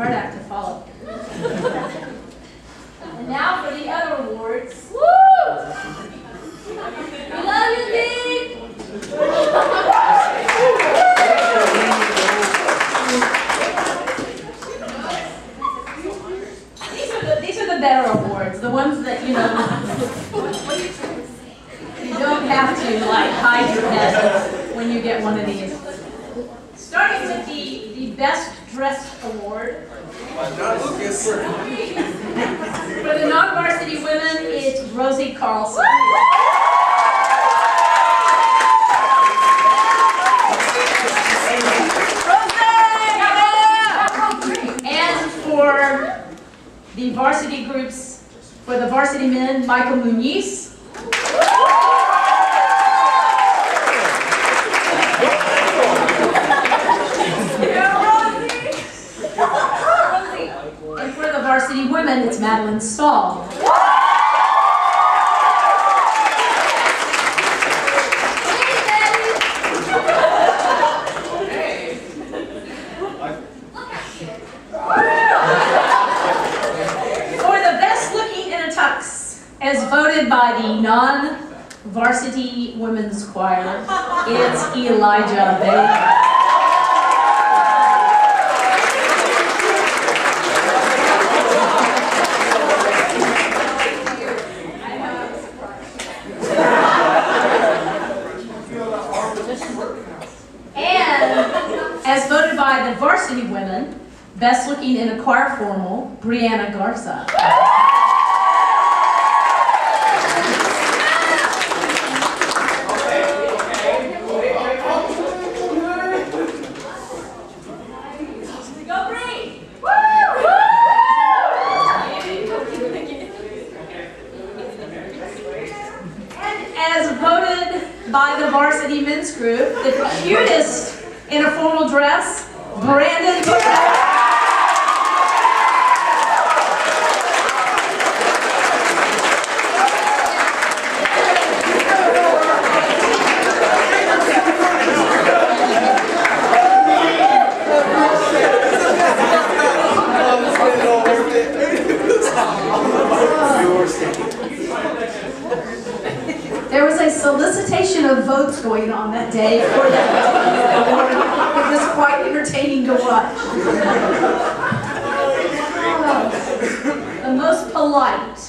hard act to follow. And now for the other awards. Woo! We love you, Dean! These are the better awards, the ones that, you know, you don't have to, like, hide your head when you get one of these. Starting with the Best Dressed Award. For the non-varsity women, it's Rosie Carlson. And for the varsity groups, for the varsity men, Michael Muniz. And for the varsity women, it's Madeline Stahl. For the best looking in a tux, as voted by the non-varsity women's choir, it's Elijah Bailey. As voted by the varsity women, best looking in a choir formal, Brianna Garza. Go Bree! And as voted by the varsity men's group, the cutest in a formal dress, Brandon Burnett. There was a solicitation of votes going on that day for that award. It was quite entertaining to watch. The most polite.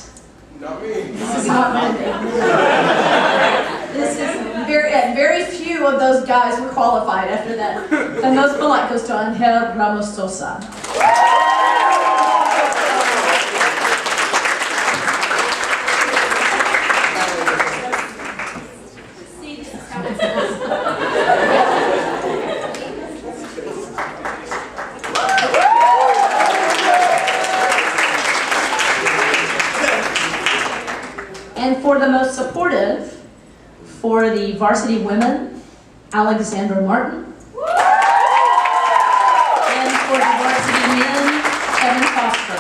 Not me. This is not my name. This is very few of those guys were qualified after that. The most polite goes to Angel Ramos Sosa. And for the most supportive, for the varsity women, Alexandra Martin. And for the varsity men, Kevin Foster.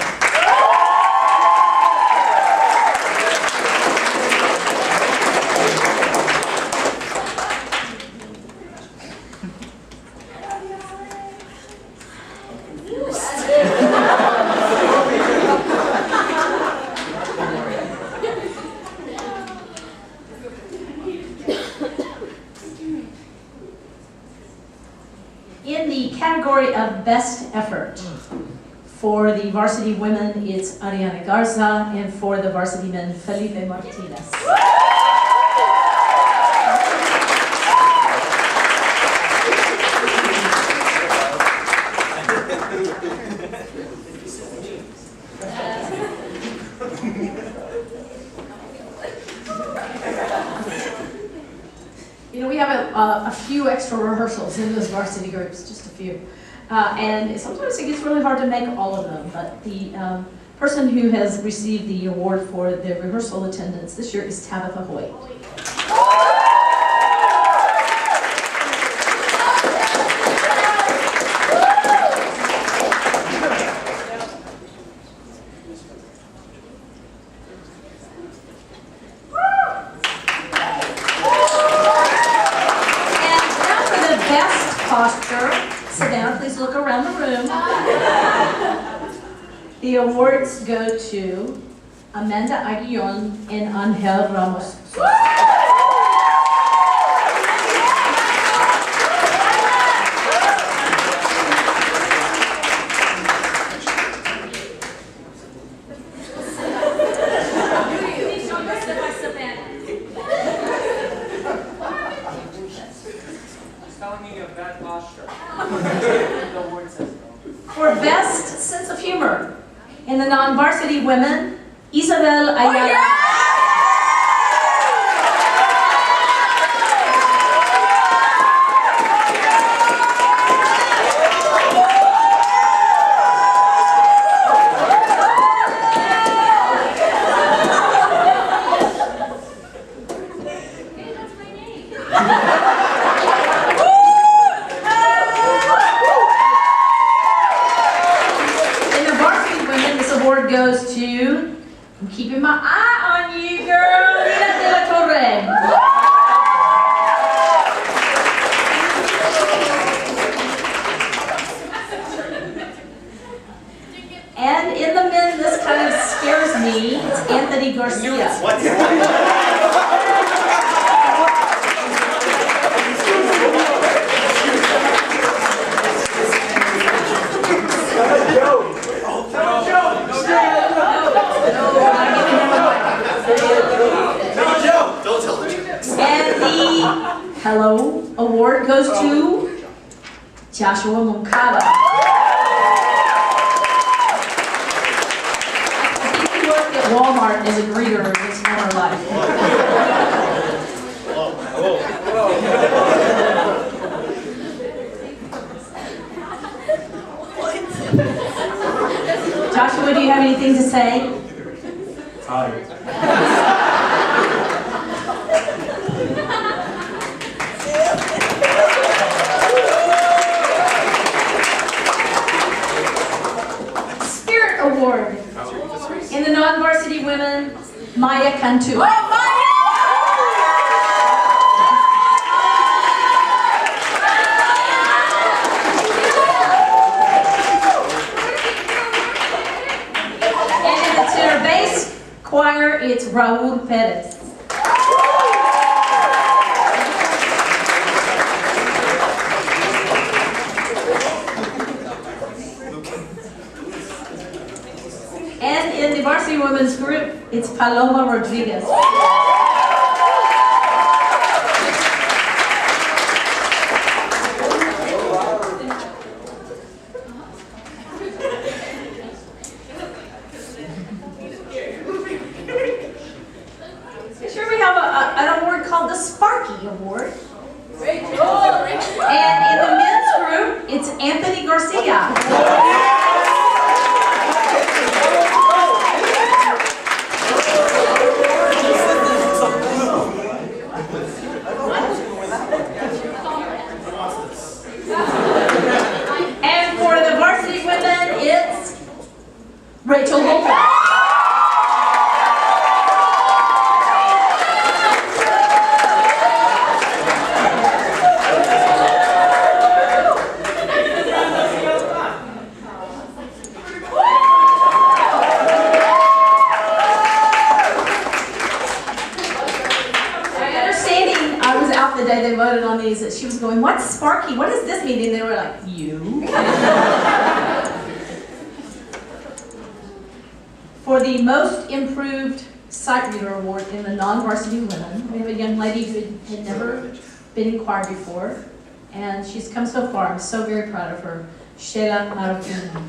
In the category of best effort, for the varsity women, it's Ariana Garza, and for the varsity men, Felipe Martinez. You know, we have a few extra rehearsals in those varsity groups, just a few. And sometimes it gets really hard to make all of them, but the person who has received the award for the rehearsal attendance this year is Tabitha Hoyt. Posture. Sit down, please look around the room. The awards go to Amanda Aguillon and Angel Ramos. For best sense of humor in the non-varsity women, Isabel Ayala. Goes to, I'm keeping my eye on you, girl, Lina de la Torre. And in the men, this kind of scares me, it's Anthony Garcia. And the Hello Award goes to Joshua Moncada. He worked at Walmart as a greeter in his former life. Joshua, do you have anything to say? Hi. Award in the non-varsity women, Maya Cantu. And in the tenor bass choir, it's Raul Perez. And in the varsity women's group, it's Paloma Rodriguez. Sure, we have an award called the Sparky Award. And in the men's group, it's Anthony Garcia. And for the varsity women, it's Rachel Lopez. The day they voted on these, that she was going, "What's Sparky? What does this mean?" And they were like, "You." For the most improved sight reader award in the non-varsity women, we have a young lady who had never been in choir before, and she's come so far. I'm so very proud of her, Sheila Marufino.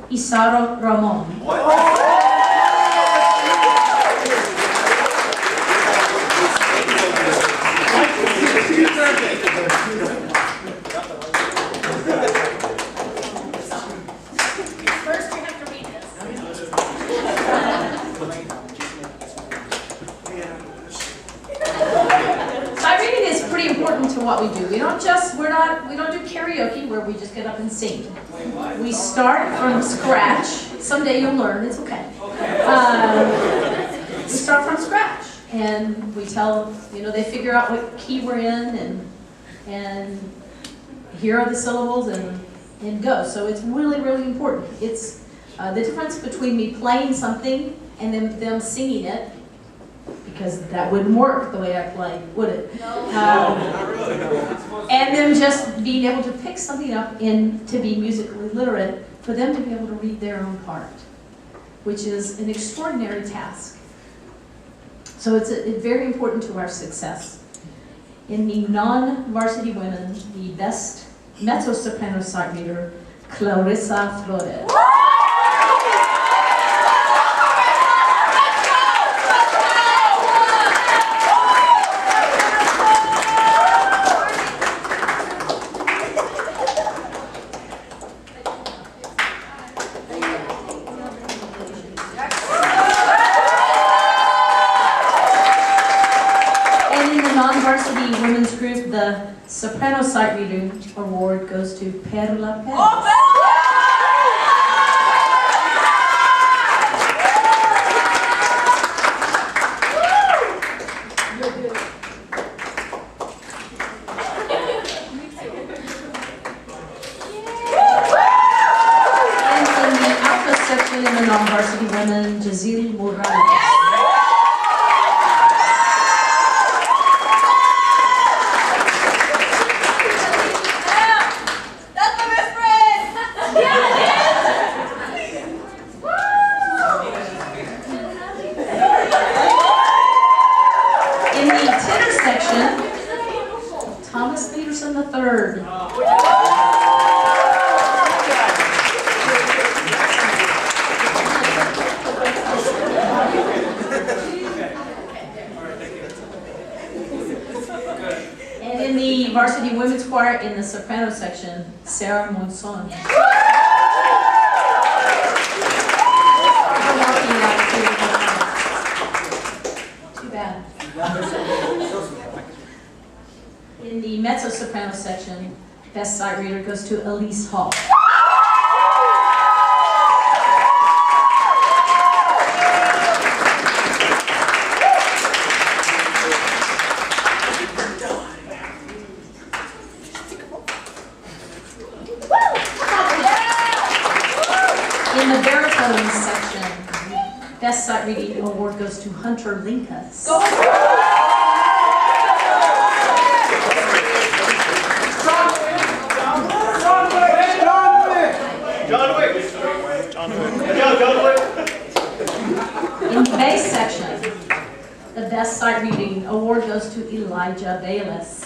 Isaro Ramon. First, you have to read this. pretty important to what we do. We don't do karaoke where we just get up and sing. We start from scratch. Someday you'll learn, it's okay. We start from scratch, and we tell, they figure out what key we're in, and here are the syllables, and go. So it's really, really important. It's the difference between me playing something and then them singing it, because that wouldn't work the way I play, would it? No. Not really. And them just being able to pick something up and to be musically literate, for them to be able to read their own part, which is an extraordinary task. So it's very important to our success. In the non-varsity women, the best mezzo-soprano sight reader, Clarissa Flores. Non-varsity women's group, the Soprano Sight Reading Award goes to Perla Perez. And in the alpha section in the non-varsity women, Jazil Morales. And in the varsity women's choir in the soprano section, Sarah Monson. Too bad. In the mezzo-soprano section, best sight reader goes to Elise Hall. In the baritone section, best sight reading award goes to Hunter Linkus. In the bass section, the best sight reading award goes to Elijah Bayless.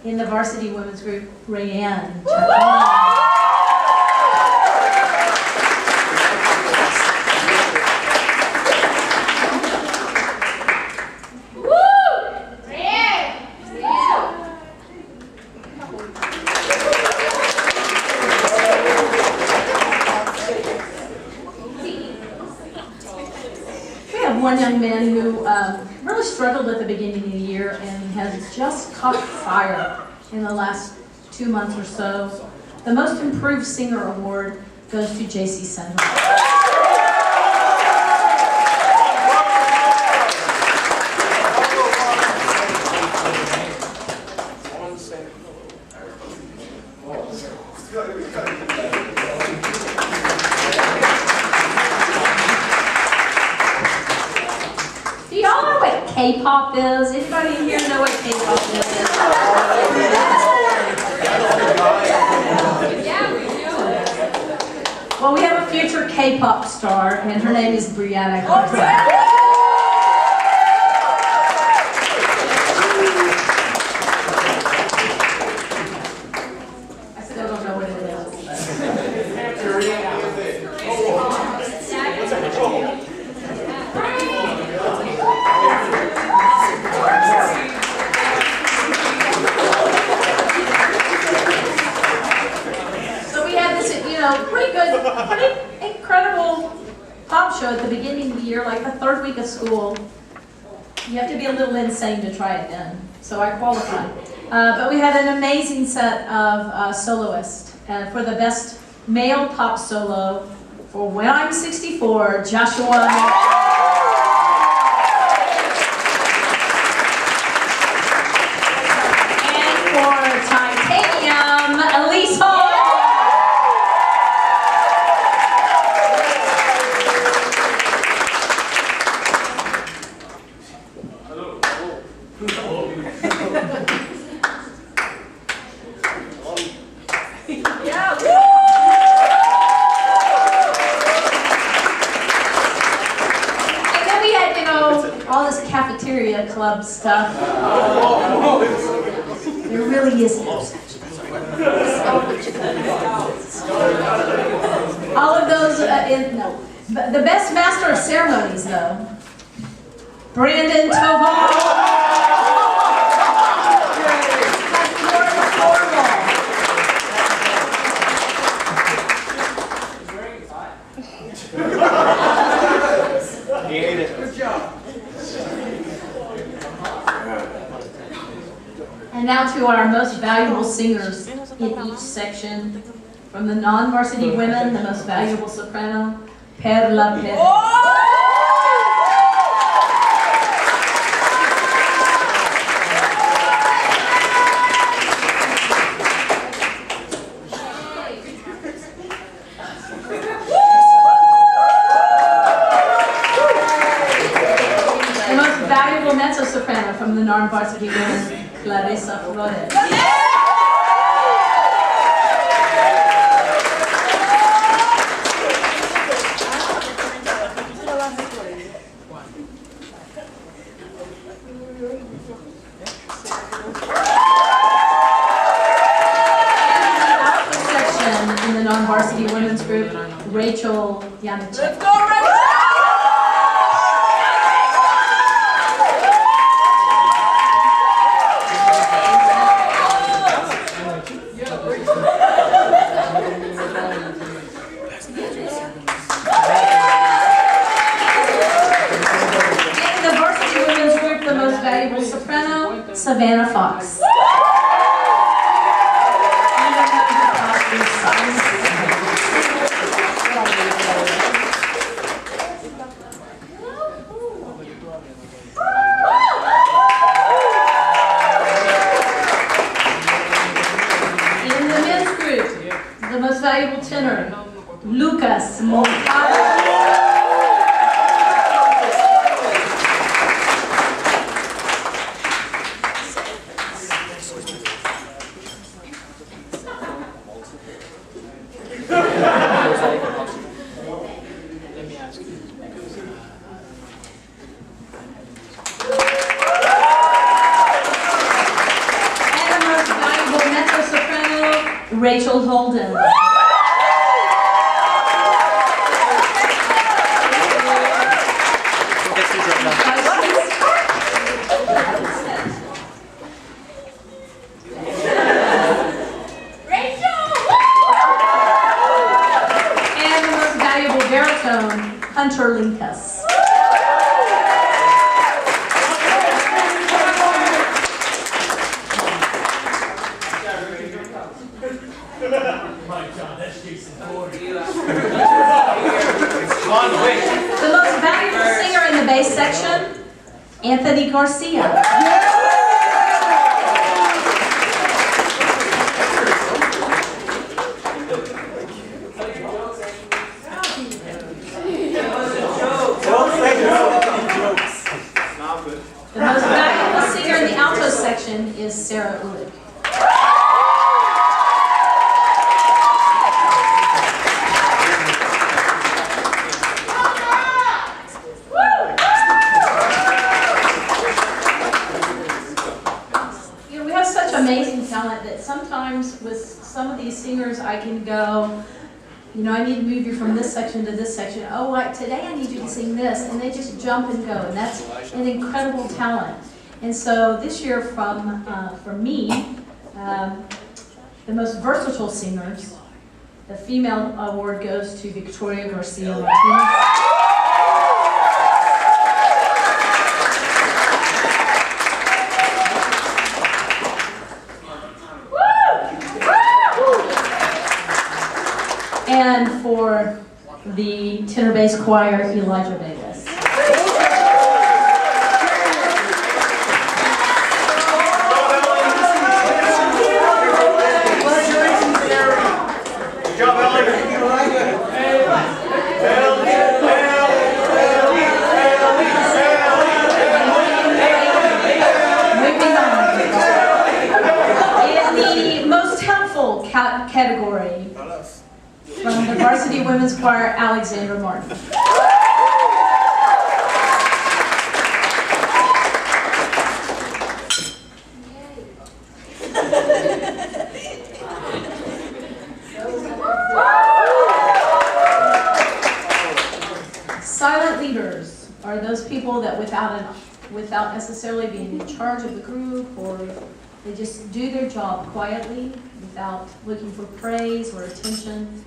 In the varsity women's group, Rayanne. We have one young man who really struggled at the beginning of the year and has just caught fire in the last 2 months or so. The Most Improved Singer Award goes to JC Senhor. Do y'all know what K-pop is? Anybody in here know what K-pop is? Well, we have a future K-pop star, and her name is Brianna Carter. I still don't know what it is. like the third week of school. You have to be a little insane to try it then, so I qualified. But we had an amazing set of soloists. For the best male pop solo, for When I'm 64, Joshua. And for Titanium, Elise Hall. All this cafeteria club stuff. There really is no such thing. All of those, no. But the best master of ceremonies, though, Brandon Tovar. He ate it. Good job. And now to our most valuable singers in each section. From the non-varsity women, the most valuable soprano, Perla Perez. The most valuable mezzo-soprano from the non-varsity women, Clarissa Flores. Section in the non-varsity women's group, Rachel Yanachek. Let's go, Rachel! Soprano, Savannah Fox. In the men's group, the most valuable tenor, Lucas Montano. Rachel Holden. And the most valuable baritone, Hunter Linkus. The most valuable singer in the bass section, Anthony Garcia. The most valuable singer in the alto section is Sarah Ulick. Amazing talent that sometimes with some of these singers I can go, you know, I need to move you from this section to this section. Oh, today I need you to sing this, and they just jump and go, and that's an incredible talent. And so this year for me, the most versatile singers, the female award goes to Victoria Garcia Martinez. Choir, Elijah Vegas. Good job, Ellie. Moving on. In the most helpful category, from the Varsity Women's Choir, Alexandra Martin. Silent leaders are those people that without necessarily being in charge of the group, or they just do their job quietly without looking for praise or attention.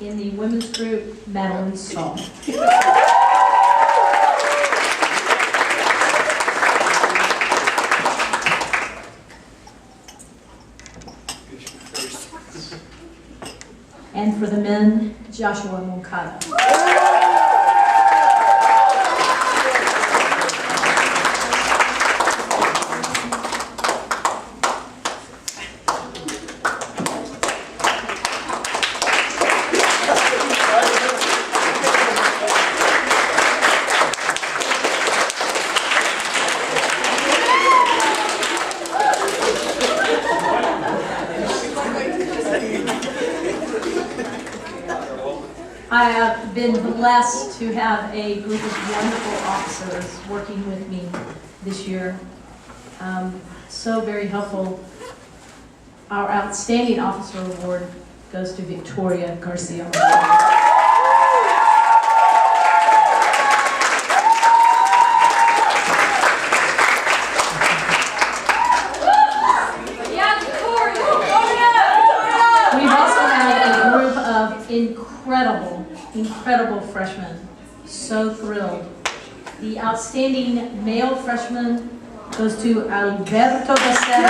In the women's group, Madeline Stahl. And for the men, Joshua Moncada. I have been blessed to have a group of wonderful officers working with me this year. So very helpful. Our Outstanding Officer Award goes to Victoria Garcia. We've also had a group of incredible freshmen. So thrilled. The Outstanding Male Freshman goes to Alberto Becerra.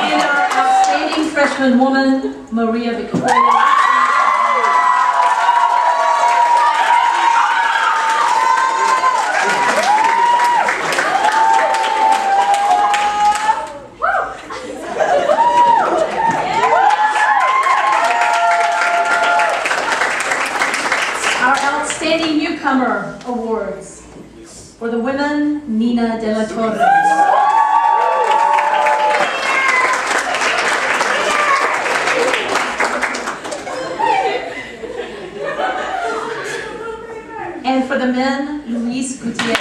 And our Outstanding Freshman Woman, Maria Victoria. Outstanding Newcomer Awards for the women, Nina De La Torre. And for the men, Luis Gutierrez.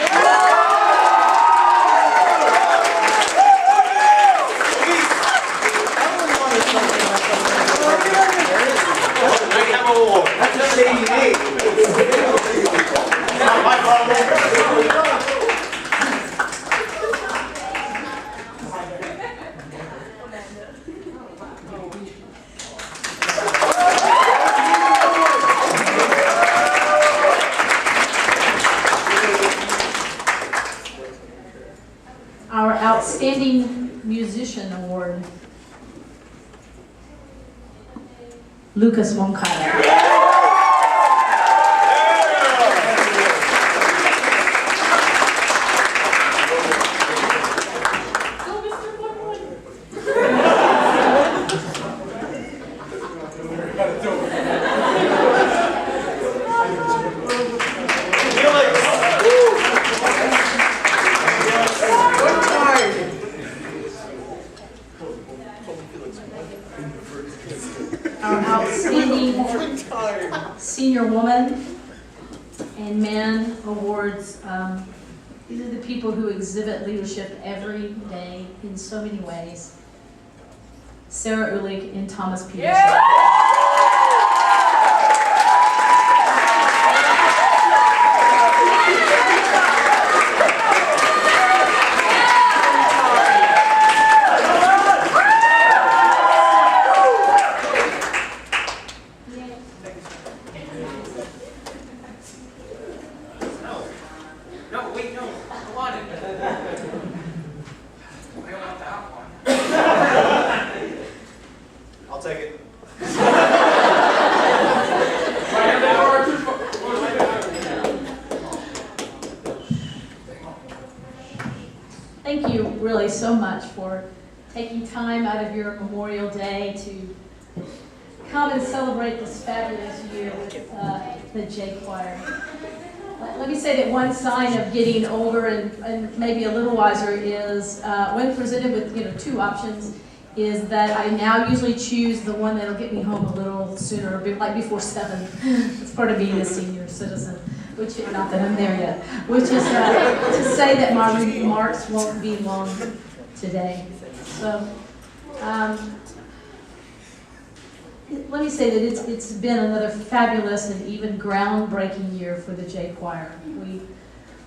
Our Outstanding Musician Award, Lucas Moncada. Our Outstanding Senior Woman and Man Awards. These are the people who exhibit leadership every day in so many ways. Sarah Ulick and Thomas Peterson. Yeah! No, wait, no. I want it. I don't want that one. I'll take it. Thank you really so much for taking time out of your Memorial Day to come and celebrate this fabulous year with the J Choir. Let me say that one sign of getting older and maybe a little wiser is when presented with two options is that I now usually choose the one that'll get me home a little sooner, like before 7. It's part of being a senior citizen, which, not that I'm there yet, which is to say that my remarks won't be long today. So, let me say that it's been another fabulous and even groundbreaking year for the J Choir. We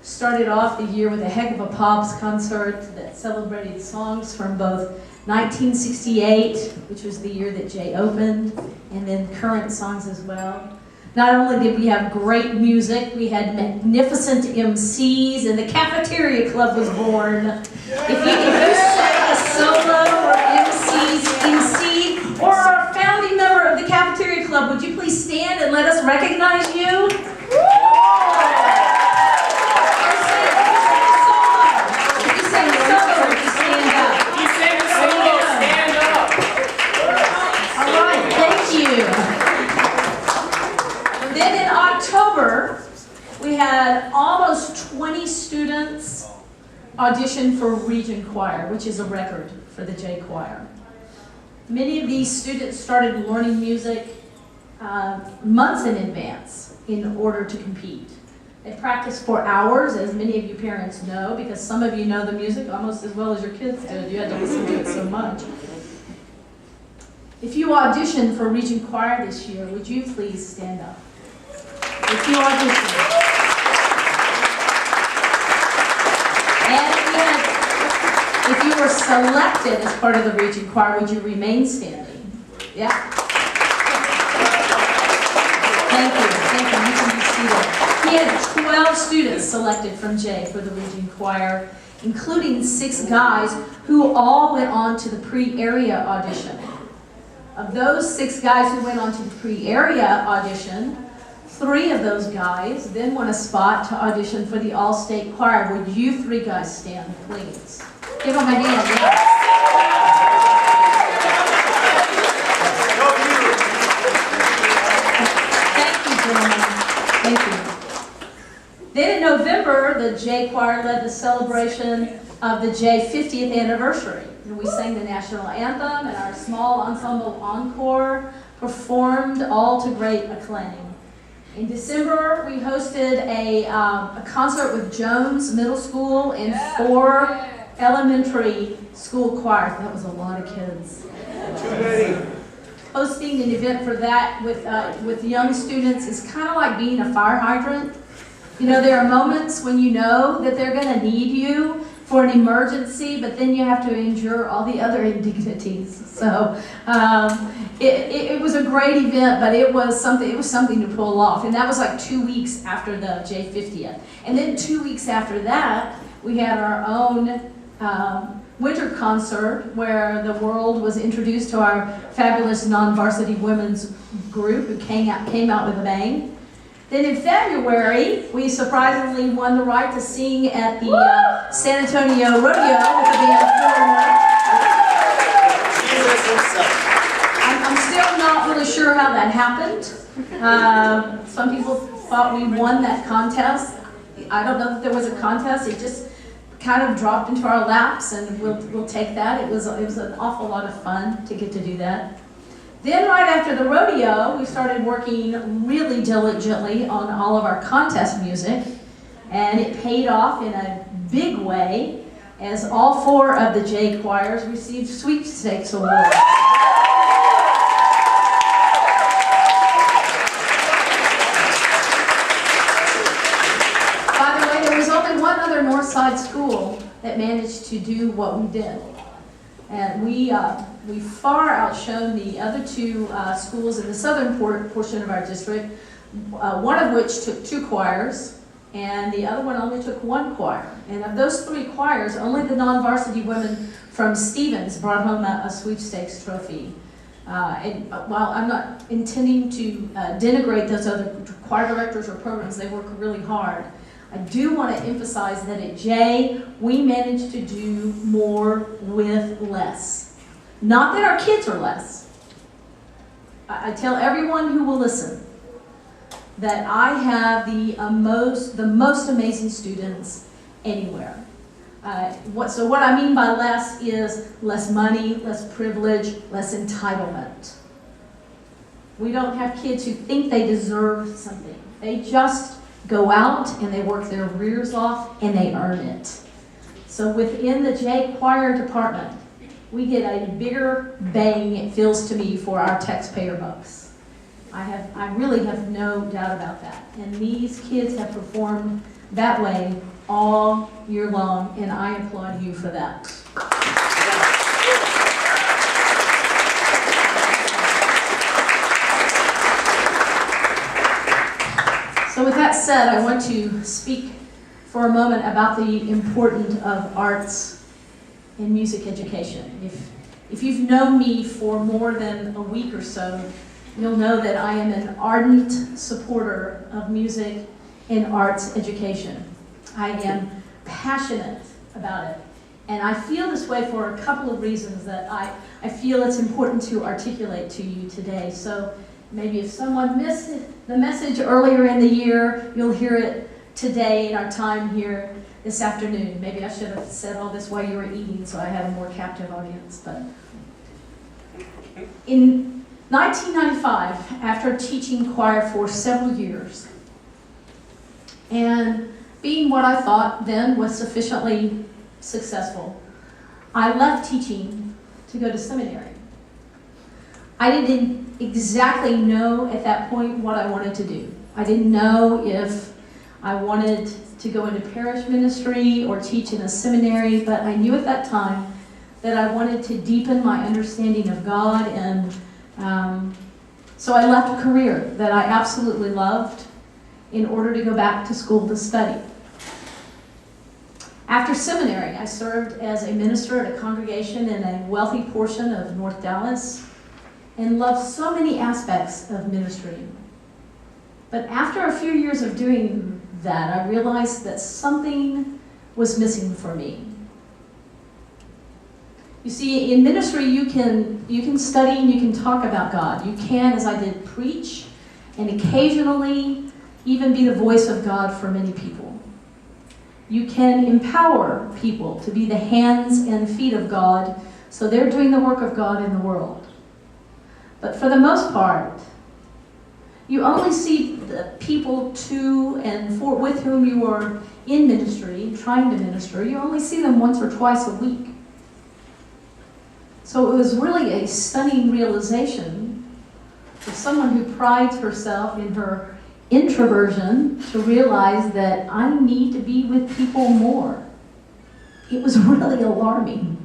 started off the year with a heck of a pops concert that celebrated songs from both 1968, which was the year that Jay opened, and then current songs as well. Not only did we have great music, we had magnificent MCs, and the Cafeteria Club was born. If you sang a solo or MC, or are a founding member of the Cafeteria Club, would you please stand and let us recognize you? Then in October, we had almost 20 students audition for Region Choir, which is a record for the J Choir. Many of these students started learning music months in advance in order to compete. They practiced for hours, as many of you parents know, because some of you know the music almost as well as your kids did. You had to listen to it so much. If you auditioned for Region Choir this year, would you please stand up? If you auditioned. And if you were selected as part of the Region Choir, would you remain standing? Yeah? Thank you. You can be seated. He had 12 students selected from Jay for the Region Choir, including 6 guys who all went on to the pre-area audition. Of those 6 guys who went on to the pre-area audition, 3 of those guys then won a spot to audition for the all-state choir. Would you 3 guys stand, please? Give them a hand. Yeah. Thank you, gentlemen. Thank you. Then in November, the J Choir led the celebration of the J 50th anniversary. And we sang the national anthem, and our small ensemble encore performed all to great acclaim. In December, we hosted a concert with Jones Middle School and 4 elementary school choirs. That was a lot of kids. Hosting an event for that with young students is kind of like being a fire hydrant. You know, there are moments when you know that they're going to need you for an emergency, but then you have to endure all the other indignities. So it was a great event, but it was something to pull off. And that was like 2 weeks after the J50th. And then 2 weeks after that, we had our own winter concert where the world was introduced to our fabulous non-varsity women's group who came out with a bang. Then in February, we surprisingly won the right to sing at the San Antonio Rodeo with the band I'm still not really sure how that happened. Some people thought we won that contest. I don't know that there was a contest. It just kind of dropped into our laps, and we'll take that. It was an awful lot of fun to get to do that. Then right after the rodeo, we started working really diligently on all of our contest music, and it paid off in a big way as all 4 of the J choirs received sweepstakes awards. By the way, there was only one other Northside school that managed to do what we did. And we far outshone the other 2 schools in the southern portion of our district, one of which took 2 choirs, and the other one only took one choir. And of those 3 choirs, only the non-varsity women from Stevens brought home a sweepstakes trophy. And while I'm not intending to denigrate those other choir directors or programs, they work really hard. I do want to emphasize that at J, we managed to do more with less. Not that our kids are less. I tell everyone who will listen that I have the most amazing students anywhere. So what I mean by less is less money, less privilege, less entitlement. We don't have kids who think they deserve something. They just go out and they work their rears off and they earn it. So within the J Choir department, we get a bigger bang, it feels to me, for our taxpayer bucks. I really have no doubt about that. And these kids have performed that way all year long, and I applaud you for that. So with that said, I want to speak for a moment about the importance of arts in music education. If you've known me for more than a week or so, you'll know that I am an ardent supporter of music and arts education. I am passionate about it. And I feel this way for a couple of reasons that I feel it's important to articulate to you today. So maybe if someone missed the message earlier in the year, you'll hear it today in our time here this afternoon. Maybe I should have said all this while you were eating so I had a more captive audience. But in 1995, after teaching choir for several years, and being what I thought then was sufficiently successful, I left teaching to go to seminary. I didn't exactly know at that point what I wanted to do. I didn't know if I wanted to go into parish ministry or teach in a seminary, but I knew at that time that I wanted to deepen my understanding of God, and so I left a career that I absolutely loved in order to go back to school to study. After seminary, I served as a minister at a congregation in a wealthy portion of North Dallas and loved so many aspects of ministry. But after a few years of doing that, I realized that something was missing for me. You see, in ministry, you can study and you can talk about God. You can, as I did, preach and occasionally even be the voice of God for many people. You can empower people to be the hands and feet of God, so they're doing the work of God in the world. But for the most part, you only see the people with whom you are in ministry, trying to minister, you only see them once or twice a week. So it was really a stunning realization for someone who prides herself in her introversion to realize that I need to be with people more. It was really alarming.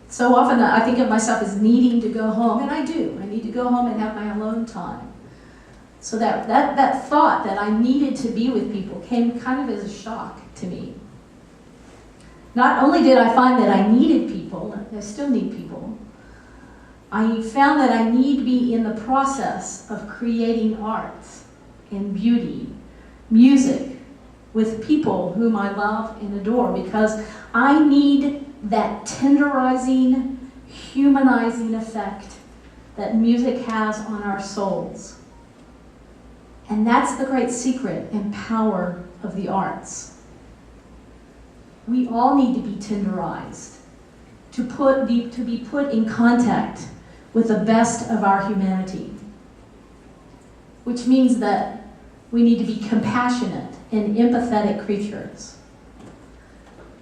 So often I think of myself as needing to go home, and I do. I need to go home and have my alone time. So that thought that I needed to be with people came kind of as a shock to me. Not only did I find that I needed people, I still need people, I found that I need to be in the process of creating art and beauty, music, with people whom I love and adore, because I need that tenderizing, humanizing effect that music has on our souls. And that's the great secret and power of the arts. We all need to be tenderized, to be put in contact with the best of our humanity, which means that we need to be compassionate and empathetic creatures.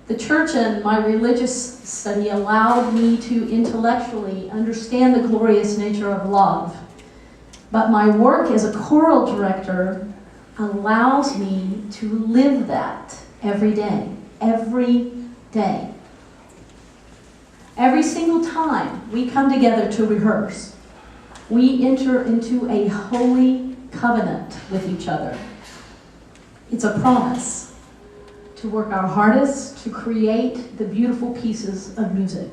The church and my religious study allowed me to intellectually understand the glorious nature of love, but my work as a choral director allows me to live that every day. Every day. Every single time we come together to rehearse, we enter into a holy covenant with each other. It's a promise to work our hardest to create the beautiful pieces of music.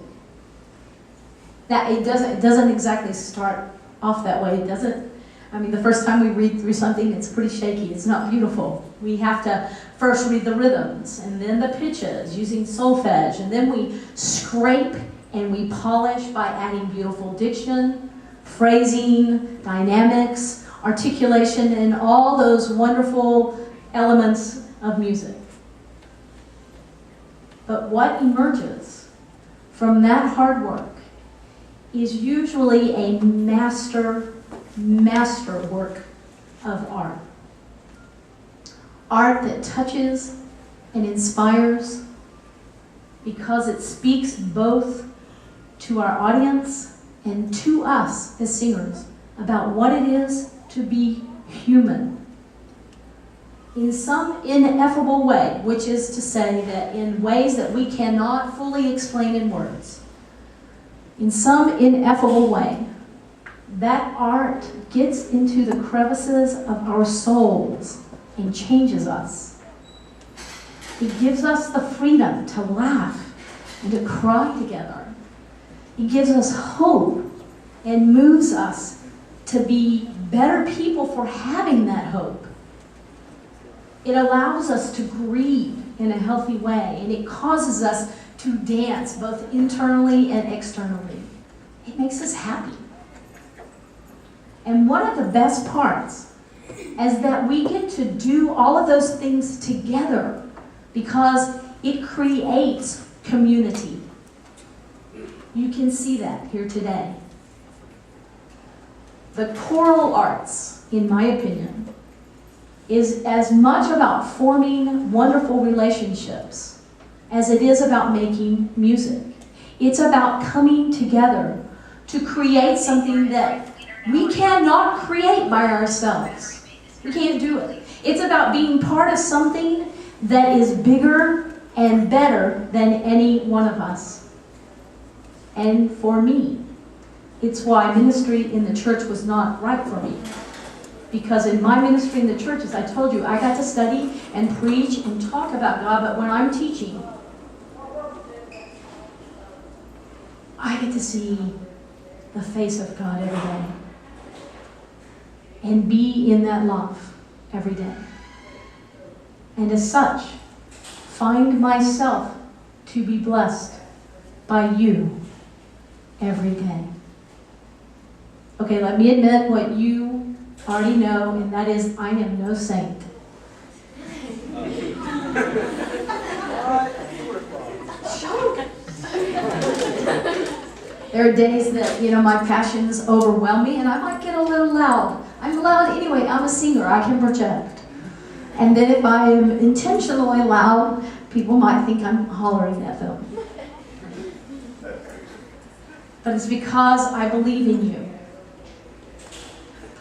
That it doesn't exactly start off that way. It doesn't. I mean, the first time we read through something, it's pretty shaky. It's not beautiful. We have to first read the rhythms, and then the pitches using solfege, and then we scrape and we polish by adding beautiful diction, phrasing, dynamics, articulation, and all those wonderful elements of music. But what emerges from that hard work is usually a master work of art. Art that touches and inspires because it speaks both to our audience and to us as singers about what it is to be human. In some ineffable way, which is to say that in ways that we cannot fully explain in words, in some ineffable way, that art gets into the crevices of our souls and changes us. It gives us the freedom to laugh and to cry together. It gives us hope and moves us to be better people for having that hope. It allows us to grieve in a healthy way, and it causes us to dance both internally and externally. It makes us happy. And one of the best parts is that we get to do all of those things together because it creates community. You can see that here today. The choral arts, in my opinion, is as much about forming wonderful relationships as it is about making music. It's about coming together to create something that we cannot create by ourselves. We can't do it. It's about being part of something that is bigger and better than any one of us. And for me, it's why ministry in the church was not right for me. Because in my ministry in the church, as I told you, I got to study and preach and talk about God, but when I'm teaching, I get to see the face of God every day and be in that love every day. And as such, find myself to be blessed by you every day. Okay, let me admit what you already know, and that is I am no saint. There are days that, my passions overwhelm me and I might get a little loud. I'm loud anyway, I'm a singer, I can project. And then if I am intentionally loud, people might think I'm hollering at them. But it's because I believe in you.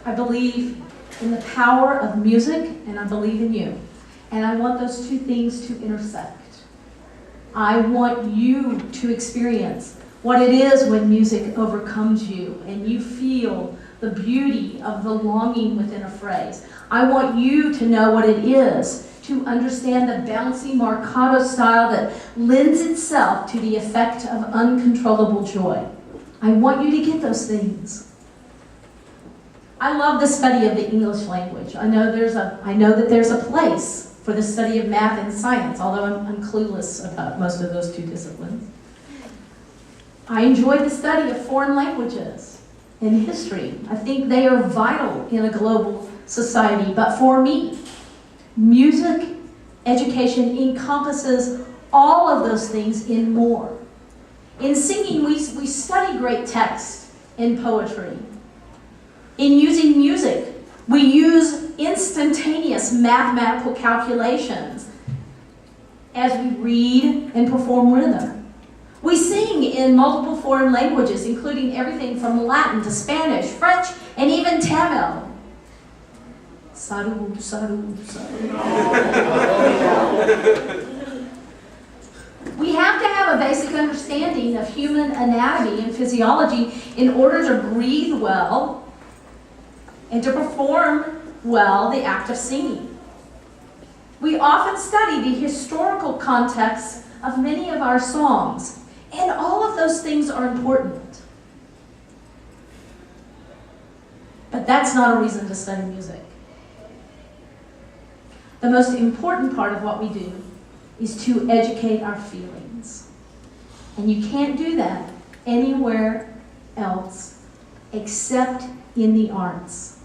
I believe in the power of music, and I believe in you. And I want those two things to intersect. I want you to experience what it is when music overcomes you and you feel the beauty of the longing within a phrase. I want you to know what it is to understand the bouncy marcato style that lends itself to the effect of uncontrollable joy. I want you to get those things. I love the study of the English language. I know that there's a place for the study of math and science, although I'm clueless about most of those two disciplines. I enjoy the study of foreign languages and history. I think they are vital in a global society. But for me, music education encompasses all of those things and more. In singing, we study great text and poetry. In using music, we use instantaneous mathematical calculations as we read and perform rhythm. We sing in multiple foreign languages, including everything from Latin to Spanish, French, and even Tamil. Saru, saru, saru. We have to have a basic understanding of human anatomy and physiology in order to breathe well and to perform well the act of singing. We often study the historical context of many of our songs, and all of those things are important. But that's not a reason to study music. The most important part of what we do is to educate our feelings. And you can't do that anywhere else except in the arts.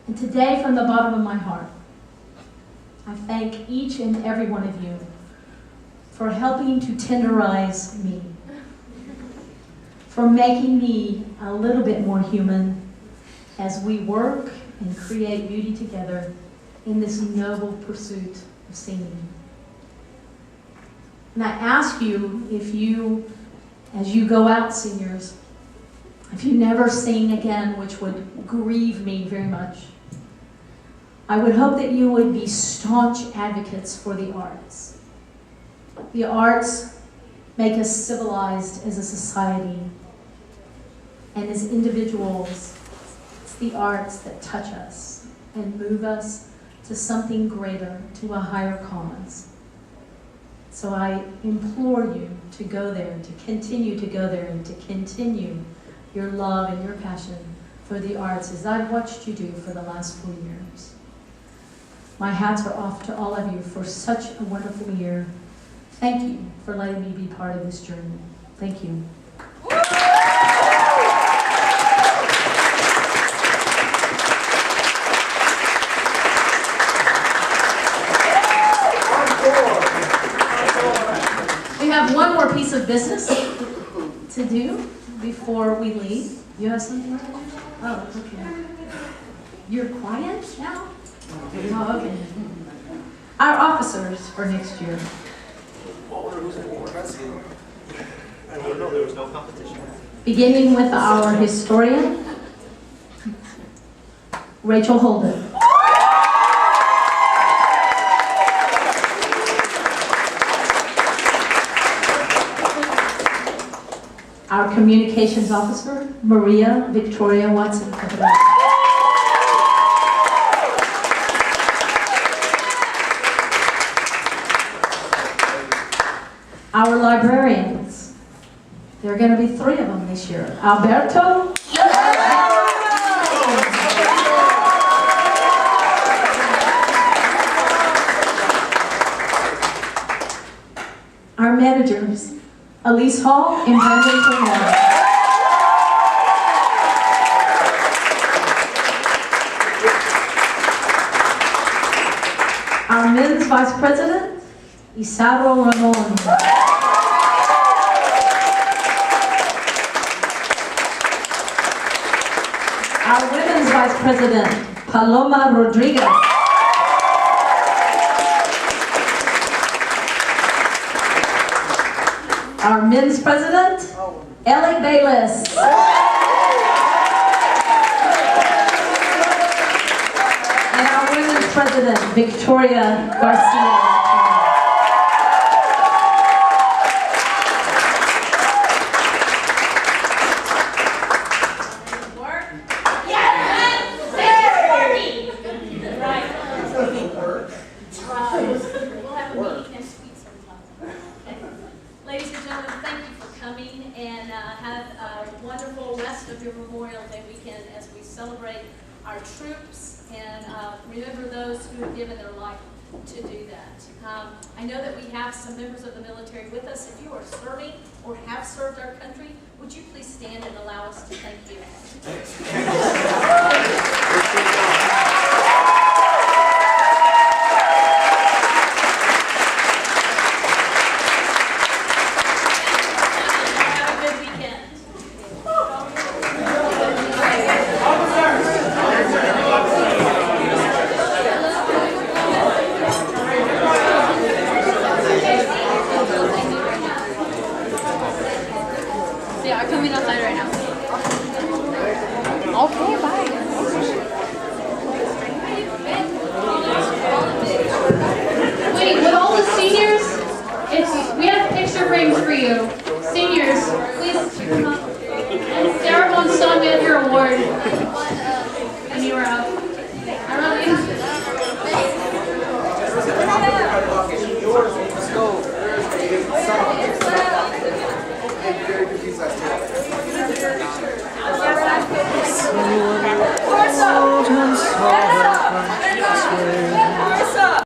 And today, from the bottom of my heart, I thank each and every one of you for helping to tenderize me, for making me a little bit more human as we work and create beauty together in this noble pursuit of singing. And I ask you, if you, as you go out, seniors, if you never sing again, which would grieve me very much, I would hope that you would be staunch advocates for the arts. The arts make us civilized as a society and as individuals. It's the arts that touch us and move us to something greater, to a higher cause. So I implore you to go there, to continue to go there, and to continue your love and your passion for the arts as I've watched you do for the last 4 years. My hats are off to all of you for such a wonderful year. Thank you for letting me be part of this journey. Thank you. We have one more piece of business to do before we leave. You have something? Oh, okay. You're quiet now? Oh, okay. Our officers for next year. I don't know, there was no competition. Beginning with our historian, Rachel Holden. Our communications officer, Maria Victoria Watson. Our librarians, there are going to be 3 of them this year. Alberto. Our managers, Elise Hall and Brandon Turner. Our men's vice president, Isaro Ramon. Our women's vice president, Paloma Rodriguez. Our men's president, Ellie Bayless. And our women's president, Victoria Garcia. Ladies and gentlemen, thank you for coming, and have a wonderful rest of your Memorial Day weekend as we celebrate our troops and remember those who have given their life to do that. I know that we have some members of the military with us. If you are serving or have served our country, would you please stand and allow us to thank you?